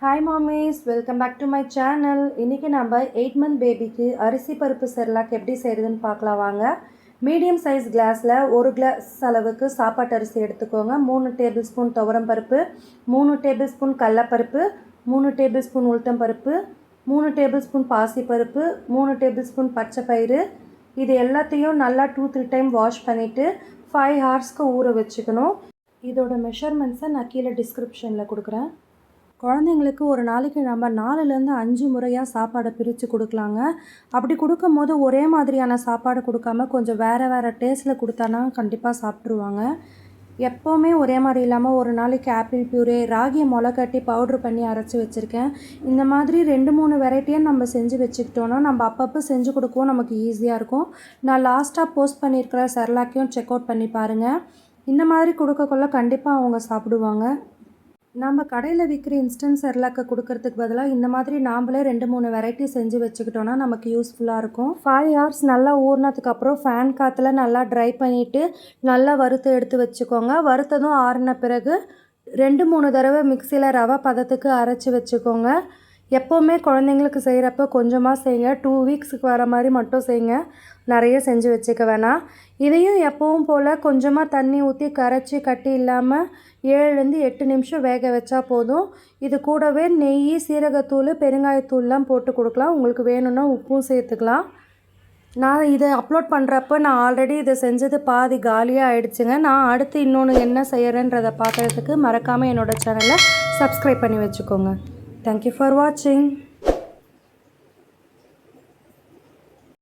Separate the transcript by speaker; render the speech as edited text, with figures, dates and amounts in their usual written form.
Speaker 1: Hi மாமீஸ், welcome back to my channel. இன்றைக்கி நம்ம 8 மந்த் பேபிக்கு அரிசி பருப்பு செர்லாக் எப்படி செய்கிறதுன்னு பார்க்கலாம் வாங்க. மீடியம் சைஸ் கிளாஸில் 1 கிளாஸ் அளவுக்கு சாப்பாட்டு அரிசி எடுத்துக்கோங்க. 3 டேபிள் ஸ்பூன் துவரம் பருப்பு, 3 டேபிள் ஸ்பூன் கடலப்பருப்பு, 3 டேபிள் ஸ்பூன் உளுத்தம் பருப்பு, 3 டேபிள் ஸ்பூன் பாசிப்பருப்பு, 3 டேபிள் ஸ்பூன் பச்சை பயிறு. இது எல்லாத்தையும் நல்லா 2-3 டைம் வாஷ் பண்ணிவிட்டு 5 ஹவர்ஸ்க்கு ஊற வச்சுக்கணும். இதோட மெஷர்மெண்ட்ஸை நான் கீழே டிஸ்கிரிப்ஷனில் கொடுக்குறேன். குழந்தைங்களுக்கு ஒரு நாளைக்கு நம்ம 4லேருந்து 5 முறையாக சாப்பாடை பிரித்து கொடுக்கலாங்க. அப்படி கொடுக்கும் போது ஒரே மாதிரியான சாப்பாடு கொடுக்காம கொஞ்சம் வேறு டேஸ்ட்டில் கொடுத்தானா கண்டிப்பாக சாப்பிட்ருவாங்க. எப்போவுமே ஒரே மாதிரி இல்லாமல் ஒரு நாளைக்கு ஆப்பிள் பியூரே, ராகியை முளைக்கட்டி பவுட்ரு பண்ணி அரைச்சி வச்சுருக்கேன். இந்த மாதிரி 2-3 வெரைட்டியாக நம்ம செஞ்சு வச்சுக்கிட்டோன்னா நம்ம அப்பப்போ செஞ்சு கொடுக்கவும் நமக்கு ஈஸியாக இருக்கும். நான் லாஸ்ட்டாக போஸ்ட் பண்ணியிருக்கிற செர்லாக்கையும் செக் அவுட் பண்ணி பாருங்கள். இந்த மாதிரி கொடுக்கக்குள்ள கண்டிப்பாக அவங்க சாப்பிடுவாங்க. நம்ம கடையில் விற்கிற இன்ஸ்டன்ட் செர்லாக்கை கொடுக்கறதுக்கு பதிலாக இந்த மாதிரி நாம்ளே 2-3 வெரைட்டி செஞ்சு வச்சுக்கிட்டோன்னா நமக்கு யூஸ்ஃபுல்லாக இருக்கும். 5 ஹவர்ஸ் நல்லா ஊறினதுக்கப்புறம் ஃபேன் காற்றுல நல்லா ட்ரை பண்ணிவிட்டு நல்லா வறுத்து எடுத்து வச்சுக்கோங்க. வறுத்ததும் ஆறின பிறகு 2-3 தடவை மிக்சியில் ரவை பதத்துக்கு அரைச்சி வச்சுக்கோங்க. எப்போவுமே குழந்தைங்களுக்கு செய்கிறப்ப கொஞ்சமாக செய்யுங்க. 2 வீக்ஸுக்கு வர மாதிரி மட்டும் செய்யுங்க, நிறைய செஞ்சு வச்சுக்க வேணாம். இதையும் எப்பவும் போல் கொஞ்சமாக தண்ணி ஊற்றி கரைச்சி கட்டி இல்லாமல் 7-8 நிமிஷம் வேக வச்சா போதும். இது கூடவே நெய், சீரகத்தூள், பெருங்காயத்தூள்லாம் போட்டு கொடுக்கலாம். உங்களுக்கு வேணும்னா உப்பும் சேர்த்துக்கலாம். நான் இதை அப்லோட் பண்ணுறப்ப நான் ஆல்ரெடி இதை செஞ்சது பாதி காலியாக ஆகிடுச்சுங்க. நான் அடுத்து இன்னொன்று என்ன செய்கிறேன்றதை பார்க்குறதுக்கு மறக்காமல் என்னோடய சேனலை சப்ஸ்கிரைப் பண்ணி வச்சுக்கோங்க. Thank you for watching.